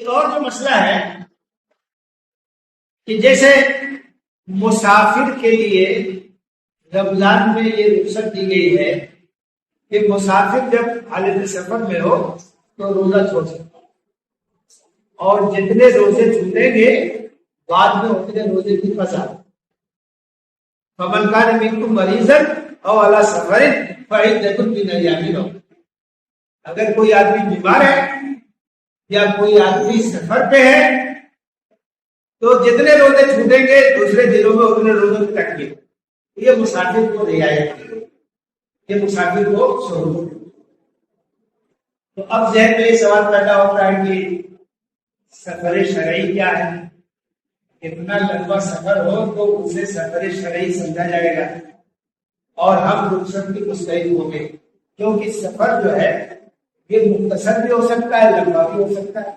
ایک اور جو مسئلہ ہے کہ جیسے مسافر کے لیے رمضان میں یہ رخصت دی گئی ہے کہ مسافر جب حالت سفر میں ہو تو روزہ چھوڑ سکتا ہے، اور جتنے روزے چھوٹیں گے بعد میں اتنے روزے کی فضا. فمن کان منکم مریضا او علی سفر فعدۃ من ایام اخر. اگر کوئی آدمی بیمار ہے یا کوئی آدمی سفر پہ ہے تو جتنے روزے چھوٹیں گے دوسرے دنوں میں اتنے روزوں کی تکمیل. یہ مسافر کو رعایت کی، یہ مسافر کو سہولت. تو اب ذہن میں یہ سوال پیدا ہوتا ہے کہ سفر شرعی کیا ہے؟ اتنا لمبا سفر ہو تو اسے سفر شرعی سمجھا جائے گا اور ہم رخصت کی مستحق ہوں گے، کیونکہ سفر جو ہے یہ مختصر بھی ہو سکتا ہے، لمبا بھی ہو سکتا ہے.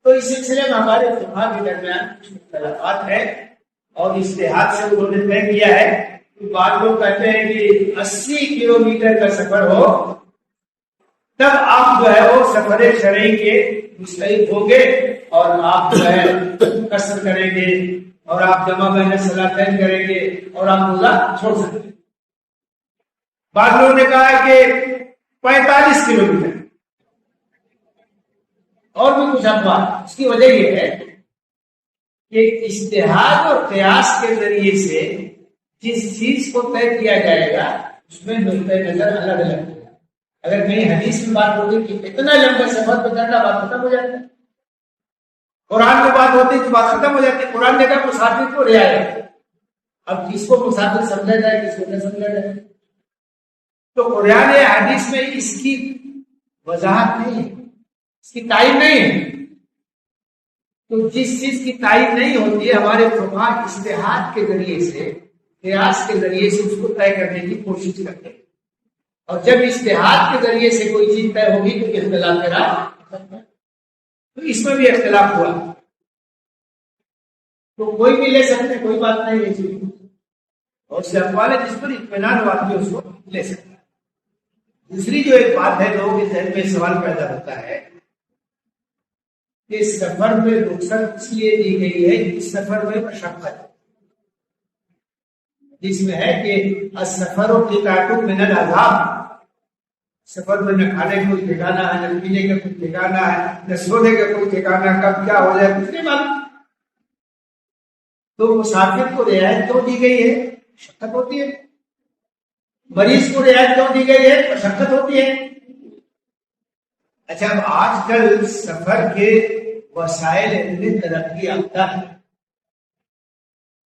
تو اس سلسلے میں ہمارے فقہا کے درمیان کچھ اختلافات ہیں اور اجتہاد سے انہوں نے طے کیا ہے کہ بعض لوگ کہتے ہیں کہ 80 کلومیٹر کا سفر ہو تب آپ جو ہے وہ سفر شرعی کے مستحق ہوں گے اور آپ جو ہے قصر کریں گے اور آپ جمع بین الصلاتین کریں گے اور آپ روزہ چھوڑ سکتے ہیں. بعض لوگوں نے کہا ہے کہ 45 کلومیٹر اور بھی کچھ افواہ. اس کی وجہ یہ ہے کہ اجتہاد اور قیاس کے ذریعے سے جس چیز کو طے کیا جائے گا اس میں نقطۂ نظر الگ الگ ہوگا. اگر کہیں حدیث میں بات ہوگی کہ اتنا لمبا سفر پہ کرنا، بات ختم ہو جاتا ہے. قرآن میں بات ہوتی ہے تو بات ختم ہو جاتی ہے. قرآن نے کہا مسافر کو رعایت. اب کس کو مسافر سمجھا جائے کس کو نہ سمجھا جائے؟ تو قرآن حدیث میں اس کی وضاحت نہیں ہے، اس کی تائید نہیں ہے. تو جس چیز کی تائید نہیں ہوتی ہے ہمارے فقہا اجتہاد کے ذریعے سے، قیاس کے ذریعے سے اس کو طے کرنے کی کوشش کرتے ہیں. اور جب اجتہاد کے ذریعے سے کوئی چیز طے ہوگی تو اختلاف کرا. تو اس میں بھی اختلاف ہوا تو کوئی بھی لے سکتے، کوئی بات نہیں ہے چیز. اور سے اقوال ہے جس پر اطمینان ہوا کہ اس کو لے سکتا. دوسری جو ایک بات ہے لوگوں کے ذہن میں سوال پیدا ہوتا ہے کہ سفر میں رخصت اس لیے دی گئی ہے کہ سفر میں مشقت ہے، جس میں ہے کہ السفر قطعۃ من العذاب. سفر میں نہ کھانے کا کوئی ٹھکانا ہے، نہ پینے کا کوئی ٹھکانا ہے، نہ سونے کا کوئی ٹھکانا، کب کیا ہو جائے کچھ نہیں معلوم. تو مسافر کو رعایت کیوں دی گئی ہے؟ مشقت ہوتی ہے. مریض کو رعایت کیوں دی گئی ہے؟ مشقت ہوتی ہے. اچھا، اب آج کل سفر کے وسائل اتنی ترقی یافتہ ہے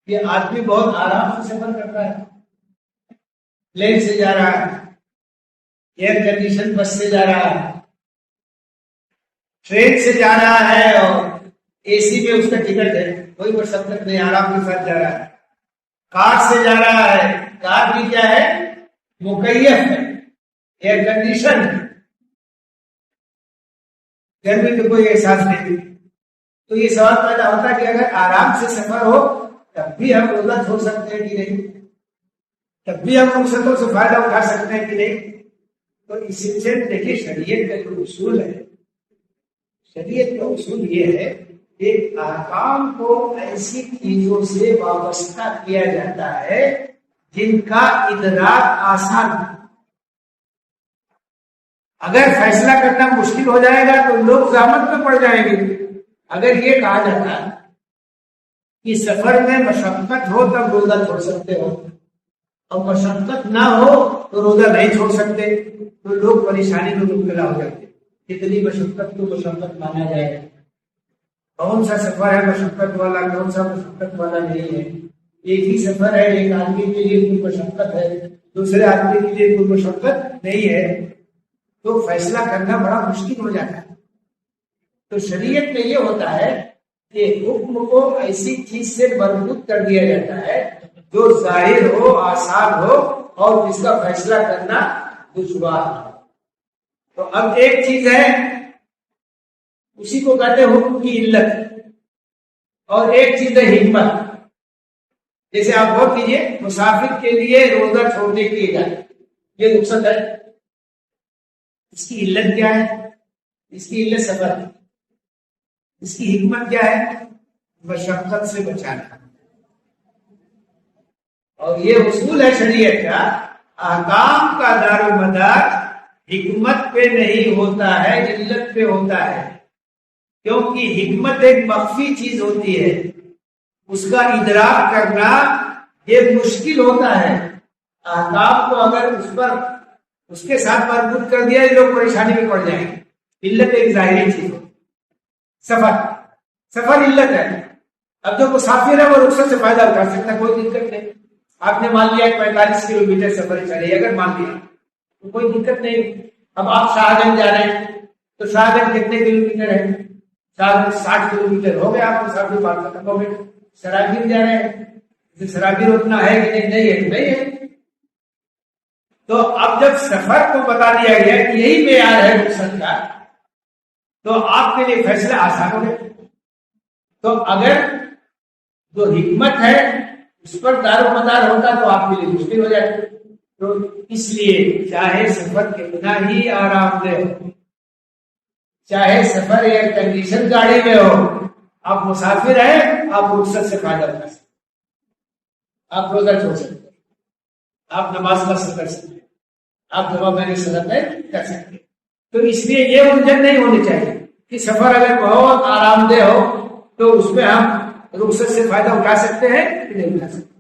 کہ آدمی بہت آرام سے سفر کرتا ہے. پلین سے جا رہا ہے، ایئر کنڈیشن بس سے جا رہا ہے، ٹرین سے جا رہا ہے اور اے سی میں اس کا ٹکٹ ہے، کوئی مشقت نہیں، آرام کے ساتھ جا رہا ہے. کار سے جا رہا ہے، کار بھی کیا ہے؟ مکیف ہے، ایئر کنڈیشن ہے، گرمی کا کوئی احساس نہیں. تو یہ سوال پیدا ہوتا ہے کہ اگر آرام سے سفر ہو تب بھی ہم روزہ چھوڑ سکتے ہیں کہ نہیں؟ تب بھی ہم رخصتوں سے فائدہ اٹھا سکتے ہیں کہ نہیں؟ تو اس سلسلے میں دیکھیے شریعت کا جو اصول ہے، شریعت کا اصول یہ ہے کہ احکام کو ایسی چیزوں سے وابستہ کیا جاتا ہے جن کا ادراک آسان ہے. اگر فیصلہ کرنا مشکل ہو جائے گا تو لوگ زحمت میں پڑ جائیں گے. اگر یہ کہا جاتا کہ سفر میں مشقت ہو تب روزہ چھوڑ سکتے ہو اور مشقت نہ ہو تو روزہ نہیں چھوڑ سکتے، تو لوگ پریشانی میں مبتلا ہو جاتے. کتنی مشقت کو مشقت مانا جائے؟ کون سا سفر ہے مشقت والا، کون سا مشقت والا نہیں ہے؟ ایک ہی سفر ہے، ایک آدمی کے لیے کوئی مشقت ہے، دوسرے آدمی کے لیے کوئی مشقت نہیں ہے، تو فیصلہ کرنا بڑا مشکل ہو جاتا ہے. تو شریعت میں یہ ہوتا ہے کہ حکم کو ایسی چیز سے مربوط کر دیا جاتا ہے جو ظاہر ہو، آسان ہو اور جس کا فیصلہ کرنا دشوار ہو. تو اب ایک چیز ہے اسی کو کہتے ہیں حکم کی علت، اور ایک چیز ہے حکمت. جیسے آپ غور کیجیے، مسافر کے لیے روزہ چھوڑنے کی اجازت، یہ رخصت ہے. اس کی علت کیا ہے؟ اس کی علت سفر ہے. اس کی حکمت کیا ہے؟ مشقت سے بچانا. اور یہ اصول ہے شریعت کا، احکام کا دار و مدار حکمت پہ نہیں ہوتا ہے، علت پہ ہوتا ہے. کیونکہ حکمت ایک مخفی چیز ہوتی ہے، اس کا ادراک کرنا یہ مشکل ہوتا ہے. احکام کو اگر اس کے ساتھ مربوط کر دیا یہ لوگ پریشانی میں پڑ جائیں گے. علت ایک ظاہری چیز ہوتی ہے. سفر علت ہے. اب جو مسافر ہے وہ رخصت سے فائدہ اٹھا سکتا ہے، کوئی دقت نہیں. آپ نے مان لیا 45 کلومیٹر سفر چلے، اگر مان لیا تو کوئی دقت نہیں. اب آپ شاہجہاں جا رہے ہیں تو شاہجہاں کتنے کلومیٹر ہے؟ شاہجہاں 60 کلومیٹر ہو گیا. آپ مسافر بات ختم ہو گئے. سراگیر جا رہے ہیں، سراگیر اتنا ہے کہ نہیں ہے، نہیں ہے. تو اب جب سفر کو بتا دیا گیا کہ یہی معیار ہے رخصت کا، تو آپ کے لیے فیصلہ آسان ہو گیا. تو اگر جو حکمت ہے اس پر دار و مدار ہوتا تو آپ کے لیے مشکل ہو جاتی. تو اس لیے چاہے سفر کتنا ہی آرام دہ ہو، چاہے سفر ایئر کنڈیشن گاڑی میں ہو، آپ مسافر ہیں، آپ رخصت سے فائدہ اٹھا سکتے. آپ روزہ چھوڑ سکتے، آپ نماز قصر کر سکتے، آپ دعا میں صدقہ کر سکتے. تو اس لیے یہ الجھن نہیں ہونی چاہیے کہ سفر اگر بہت آرام دہ ہو تو اس میں ہم رخصت سے فائدہ اٹھا سکتے ہیں کہ نہیں اٹھا سکتے.